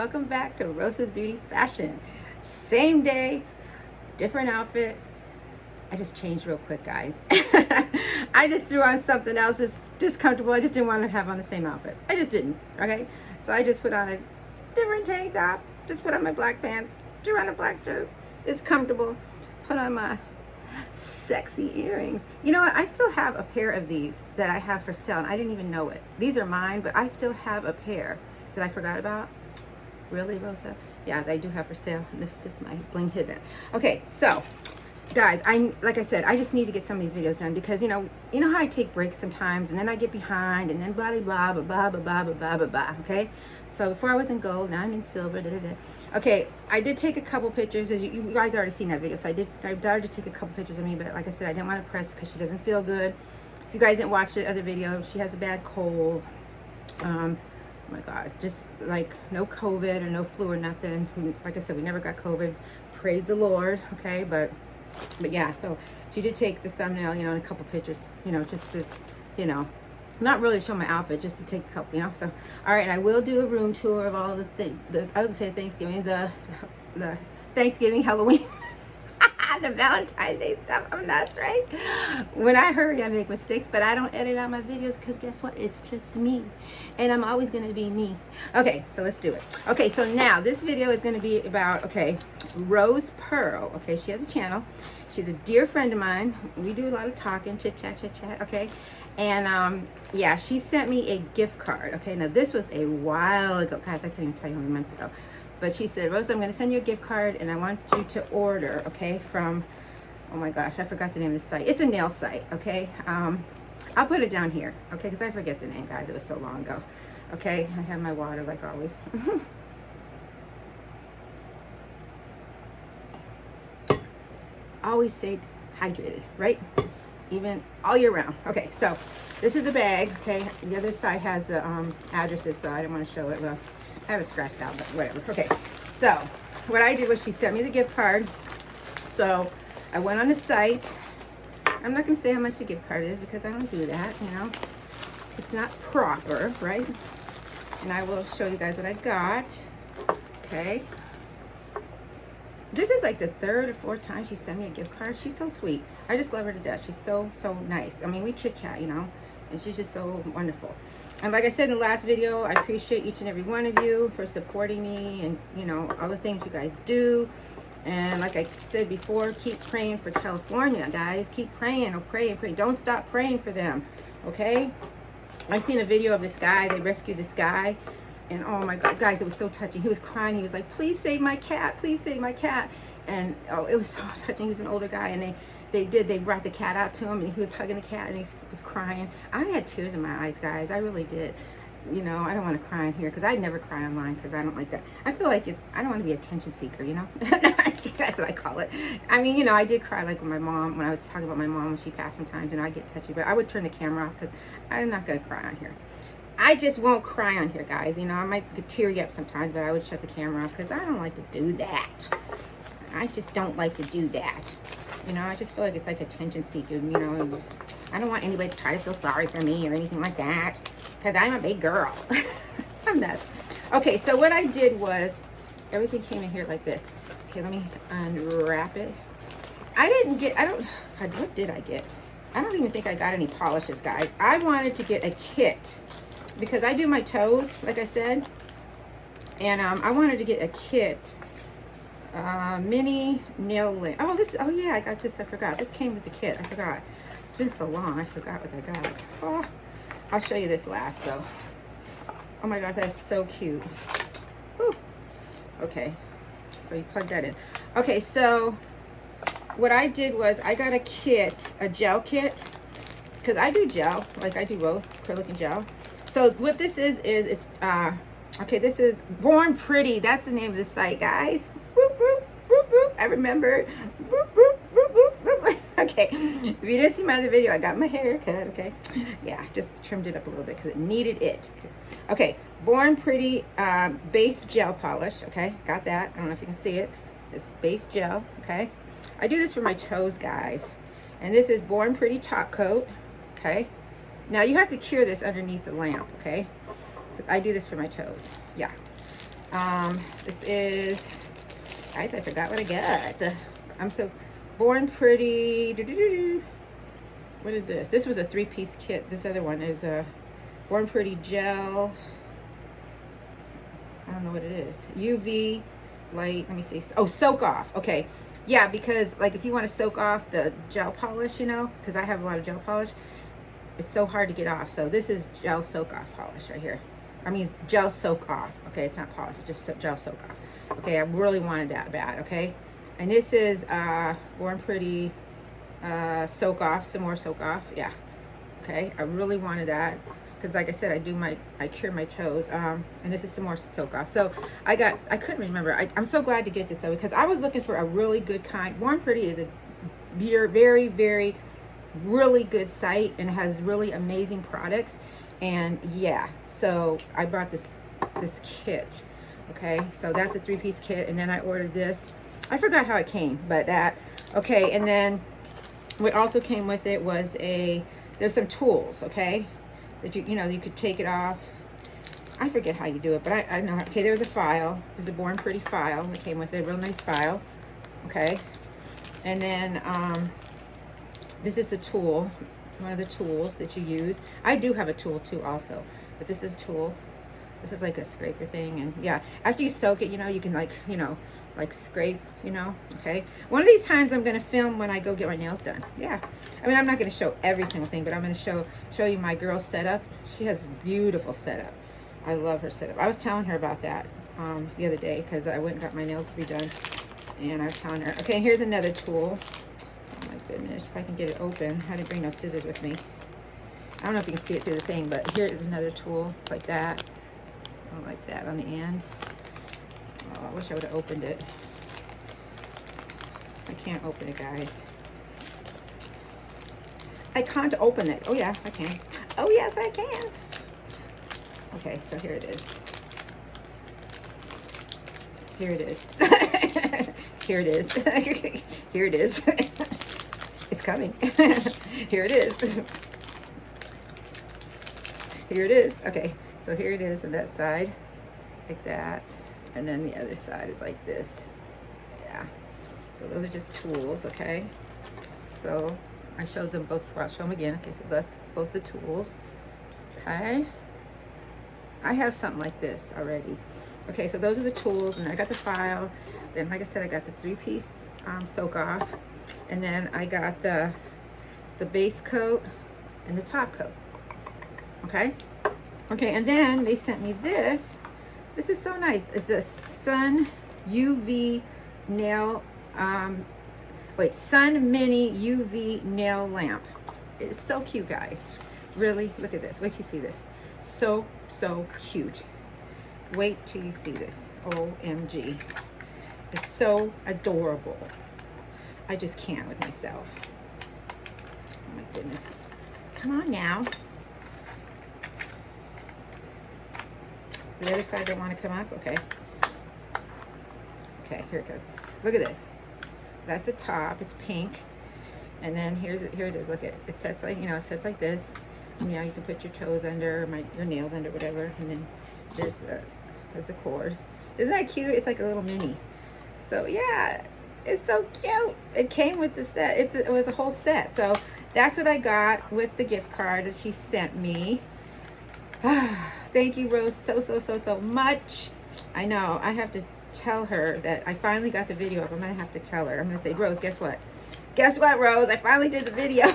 welcome back to Rosa's Beauty Fashion. Same day, different outfit. I just changed real quick, guys. I just threw on something else, just comfortable. I just didn't want to have on the same outfit. I just didn't, okay? So I just put on a different tank top, just put on my black pants, threw on a black shirt. It's comfortable. Put on my sexy earrings. You know what? I still have a pair of these that I have for sale, and I didn't even know it. These are mine, but I still have a pair that I forgot about. Really, Rosa? Yeah, they do have for sale. This is just my bling hidden. Okay, so guys, like I said, I just need to get some of these videos done because you know how I take breaks sometimes, and then I get behind, and then blah blah blah blah blah blah blah blah blah blah. Okay, so before I was in gold, now I'm in silver. Da, da, da. Okay, I did take a couple pictures. As you guys already seen that video, so I started to take a couple pictures of me, but like I said, I didn't want to press because she doesn't feel good. If you guys didn't watch the other video, she has a bad cold. Oh my God, just like no COVID or no flu or nothing. Like I said, we never got COVID. Praise the Lord. Okay, but yeah, so she did take the thumbnail, and a couple pictures, just to, not really show my outfit, just to take a couple, so all right. And I will do a room tour of all the things. I was gonna say Thanksgiving, the Thanksgiving, Halloween, the Valentine's Day stuff. I'm nuts, right? When I hurry, I make mistakes, but I don't edit out my videos because guess what? It's just me, and I'm always gonna be me. Okay, so let's do it. Okay, so now this video is gonna be about Rose Pearl. Okay, she has a channel. She's a dear friend of mine. We do a lot of talking, chit chat. Okay, and yeah, she sent me a gift card. Okay, now this was a while ago, guys. I can't even tell you how many months ago. But she said, Rose, I'm going to send you a gift card, and I want you to order, okay, from, oh my gosh, I forgot the name of the site. It's a nail site, okay? I'll put it down here, okay, because I forget the name, guys. It was so long ago, okay? I have my water, like always. Always stay hydrated, right? Even all year round. Okay, so this is the bag, okay? The other side has the addresses, so I didn't want to show it. Well, I have it scratched out, but whatever. Okay, so what I did was she sent me the gift card. So I went on the site. I'm not going to say how much the gift card is because I don't do that, It's not proper, right? And I will show you guys what I got. Okay. This is like the third or fourth time she sent me a gift card. She's so sweet. I just love her to death. She's so nice. I mean, we chit-chat, and she's just so wonderful. And like I said in the last video, I appreciate each and every one of you for supporting me and, all the things you guys do. And like I said before, keep praying for California, guys. Keep praying. Oh, pray and pray. Don't stop praying for them, okay? I seen a video of this guy. They rescued this guy. And oh my God, guys, it was so touching. He was crying. He was like, please save my cat. Please save my cat. And oh, it was so touching. He was an older guy, and they brought the cat out to him, and he was hugging the cat, and he was crying. I had tears in my eyes, guys. I really did. I don't want to cry in here because I never cry online because I don't like that. I feel like I don't want to be an attention seeker, That's what I call it. I mean, I did cry like with my mom when I was talking about my mom when she passed sometimes, and I get touchy, but I would turn the camera off because I'm not going to cry on here. I just won't cry on here, guys. I might get teary up sometimes, but I would shut the camera off because I don't like to do that. I just don't like to do that. I just feel like it's like attention seeking, I don't want anybody to try to feel sorry for me or anything like that because I'm a big girl. I'm nuts. Okay, so what I did was everything came in here like this. Okay, let me unwrap it. What did I get? I don't even think I got any polishes, guys. I wanted to get a kit because I do my toes, like I said, and I wanted to get a kit. Mini nail lint. Oh yeah, I got this. I forgot. This came with the kit. I forgot. It's been so long. I forgot what I got. Oh, I'll show you this last though. Oh my God, that's so cute. Whew. Okay, so you plug that in. Okay, so what I did was I got a kit, a gel kit, because I do gel, like I do both acrylic and gel. So what this is it's okay, this is Born Pretty. That's the name of the site, guys. Boop, boop, boop, boop. I remember. Boop, boop, boop, boop, boop. Okay, if you didn't see my other video, I got my hair cut, okay? Yeah, just trimmed it up a little bit because it needed it. Okay, Born Pretty base gel polish, okay? Got that. I don't know if you can see it. This base gel, okay? I do this for my toes, guys. And this is Born Pretty top coat, okay? Now you have to cure this underneath the lamp, okay? Because I do this for my toes, yeah. This is, guys, I forgot what I got. I'm so Born Pretty. What is this? This was a 3-piece kit. This other one is a Born Pretty gel. I don't know what it is. UV light. Let me see. Oh, soak off. Okay. Yeah, because like if you want to soak off the gel polish, you know, because I have a lot of gel polish, it's so hard to get off. So this is gel soak off polish right here. I mean gel soak off. Okay, it's not polish, it's just gel soak off. Okay, I really wanted that bad. Okay, and this is Born Pretty soak off, some more soak off. Yeah. Okay, I really wanted that because like I said, I cure my toes. And this is some more soak off. So I couldn't remember. I'm so glad to get this though, because I was looking for a really good kind. Born Pretty is a very, very really good site and has really amazing products. And yeah, so I bought this kit. Okay, so that's a 3-piece kit, and then I ordered this. I forgot how it came, but that. Okay, and then what also came with it was there's some tools, okay, that you know, you could take it off. I forget how you do it, but I know. Okay, there was a file. This is a Born Pretty file that came with it, a real nice file. Okay, and then this is a tool, one of the tools that you use. I do have a tool too also, but this is a tool. This is like a scraper thing, and yeah, after you soak it, you know, you can like, you know, like scrape, you know. Okay, one of these times I'm gonna film when I go get my nails done. Yeah, I mean, I'm not gonna show every single thing, but I'm gonna show you my girl's setup. She has a beautiful setup. I love her setup. I was telling her about that the other day because I went and got my nails redone, and I was telling her. Okay, here's another tool. Oh my goodness, if I can get it open. I didn't bring no scissors with me. I don't know if you can see it through the thing, but here is another tool like that. Like that on the end. Oh, I wish I would have opened it. I can't open it, guys. I can't open it. Oh yeah, I can. Oh yes, I can. Okay, so here it is. Here it is. Here it is. Here it is. It's coming. Here it is. Here it is. Okay. So here it is on that side, like that, and then the other side is like this. Yeah. So those are just tools, okay? So I showed them both before. I'll show them again. Okay, so that's both the tools. Okay. I have something like this already. Okay, so those are the tools, and I got the file. Then, like I said, I got the 3-piece soak off, and then I got the base coat and the top coat. Okay. Okay, and then they sent me this. This is so nice. It's a Sun UV nail, Sun Mini UV nail lamp. It's so cute, guys. Really, look at this. Wait till you see this. So cute. Wait till you see this. OMG. It's so adorable. I just can't with myself. Oh my goodness. Come on now. The other side don't want to come up. Okay. Okay, here it goes. Look at this. That's the top. It's pink. And then here it is. Look at it. It sets like, you know, it sets like this. And, you know, you can put your toes under, your nails under, whatever. And then there's the cord. Isn't that cute? It's like a little mini. So yeah, it's so cute. It came with the set. It was a whole set. So that's what I got with the gift card that she sent me. Thank you, Rose, so much. I know I have to tell her that I finally got the video up. I'm gonna have to tell her. I'm gonna say, Rose, guess what? Guess what, Rose? I finally did the video.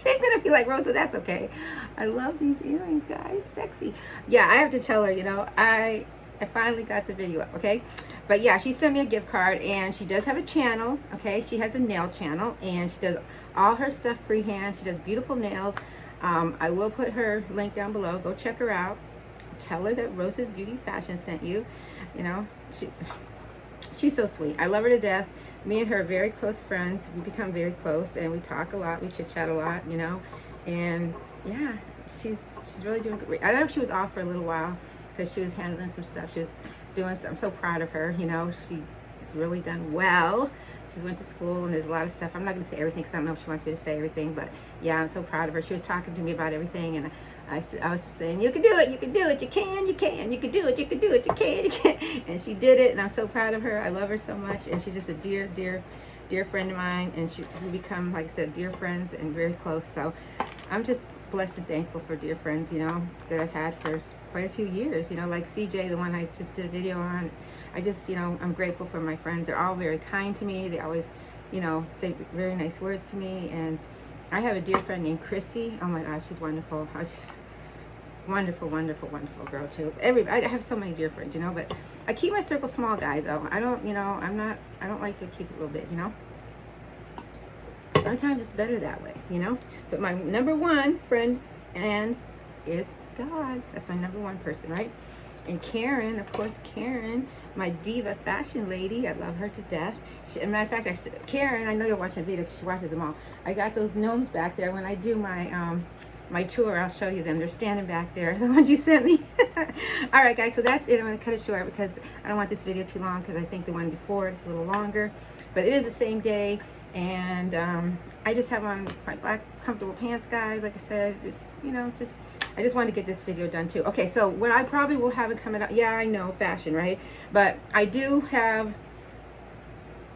She's gonna be like, Rosa, that's okay. I love these earrings, guys. Sexy. Yeah, I have to tell her, you know, I finally got the video up, okay? But yeah, she sent me a gift card, and she does have a channel, okay? She has a nail channel, and she does all her stuff freehand. She does beautiful nails. I will put her link down below. Go check her out. Tell her that Rosasbeautyfashion sent you. You know, she's so sweet. I love her to death. Me and her are very close friends. We become very close, and we talk a lot. We chit chat a lot, you know. And yeah, she's really doing great. I know she was off for a little while because she was handling some stuff. She was doing some. I'm so proud of her. You know, she has really done well. She's went to school, and there's a lot of stuff. I'm not going to say everything because I don't know if she wants me to say everything, but yeah, I'm so proud of her. She was talking to me about everything, and I was saying, you can do it, you can do it, you can, you can do it, you can do it, you can, you can. And she did it, and I'm so proud of her. I love her so much, and she's just a dear, dear, dear friend of mine, and we become, like I said, dear friends and very close. So I'm just blessed and thankful for dear friends, you know, that I've had for quite a few years, you know, like CJ, the one I just did a video on. I just, you know, I'm grateful for my friends. They're all very kind to me. They always, you know, say very nice words to me. And I have a dear friend named Chrissy. Oh my gosh, she's wonderful. Wonderful, wonderful, wonderful girl too. I have so many dear friends, you know, but I keep my circle small, guys. I don't, you know, I don't like to keep it a little bit, you know. Sometimes it's better that way, you know. But my number one friend is God. That's my number one person, right? And Karen, of course, Karen, my diva fashion lady. I love her to death. As a matter of fact, Karen, I know you'll watch my video because she watches them all. I got those gnomes back there. When I do my my tour, I'll show you them. They're standing back there, the ones you sent me. All right, guys, so that's it. I'm going to cut it short because I don't want this video too long, because I think the one before it's a little longer. But it is the same day, and I just have on my black comfortable pants, guys. Like I said, just, you know, I just wanted to get this video done too. Okay, so what I probably will have it coming out, yeah, I know, fashion, right? But I do have,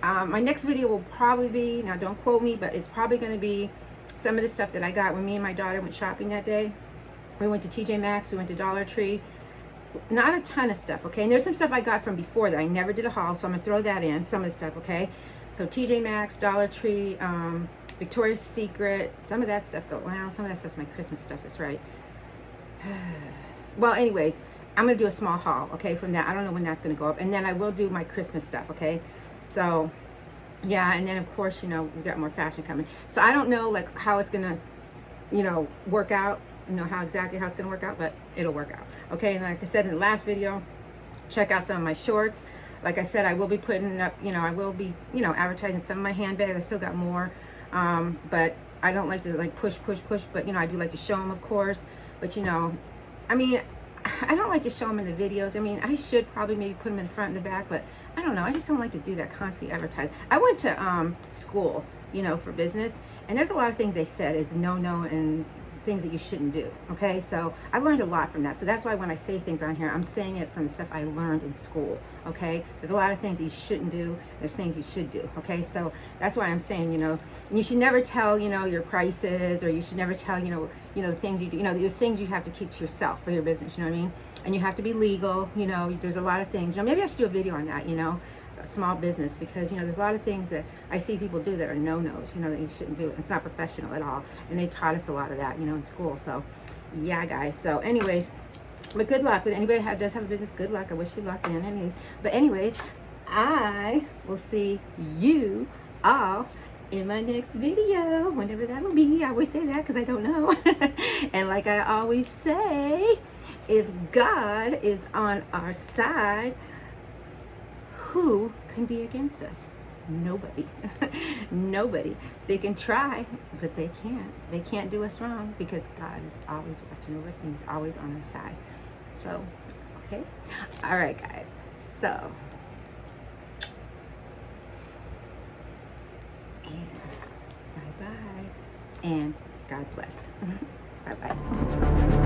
my next video will probably be, now don't quote me, but it's probably going to be some of the stuff that I got when me and my daughter went shopping that day. We went to TJ Maxx, we went to Dollar Tree. Not a ton of stuff, okay? And there's some stuff I got from before that I never did a haul, so I'm going to throw that in, some of the stuff, okay? So TJ Maxx, Dollar Tree, Victoria's Secret, some of that stuff though. Well, some of that stuff's my Christmas stuff, that's right. Well, anyways, I'm going to do a small haul, okay, from that. I don't know when that's going to go up. And then I will do my Christmas stuff, okay? So, yeah, and then, of course, you know, we got more fashion coming. So I don't know, like, how it's going to, you know, work out. You know, exactly how it's going to work out, but it'll work out, okay? And like I said in the last video, check out some of my shorts. Like I said, I will be putting up, you know, I will be, you know, advertising some of my handbags. I still got more, but I don't like to, like, push, but, you know, I do like to show them, of course. But, you know, I mean, I don't like to show them in the videos. I mean, I should probably maybe put them in the front and the back, but I don't know. I just don't like to do that, constantly advertise. I went to school, you know, for business, and there's a lot of things they said is no, and things that you shouldn't do, okay? So I've learned a lot from that. So that's why when I say things on here, I'm saying it from the stuff I learned in school, okay? There's a lot of things that you shouldn't do. There's things you should do, okay? So that's why I'm saying, you know, you should never tell, you know, your prices, or you should never tell, you know, the things you do. You know, there's things you have to keep to yourself for your business, you know what I mean? And you have to be legal, you know, there's a lot of things. You know, maybe I should do a video on that, you know, small business, because, you know, there's a lot of things that I see people do that are no-nos, you know, that you shouldn't do. It's not professional at all, and they taught us a lot of that, you know, in school. So yeah, guys, so anyways, but good luck with anybody that does have a business. Good luck. I wish you luck, in anyways. But anyways, I will see you all in my next video, whenever that'll be. I always say that because I don't know. And like I always say, if God is on our side, who can be against us? Nobody. Nobody. They can try, but they can't. They can't do us wrong, because God is always watching over us, and He's always on our side. So, okay? All right, guys. So, and bye-bye. And God bless. Bye-bye.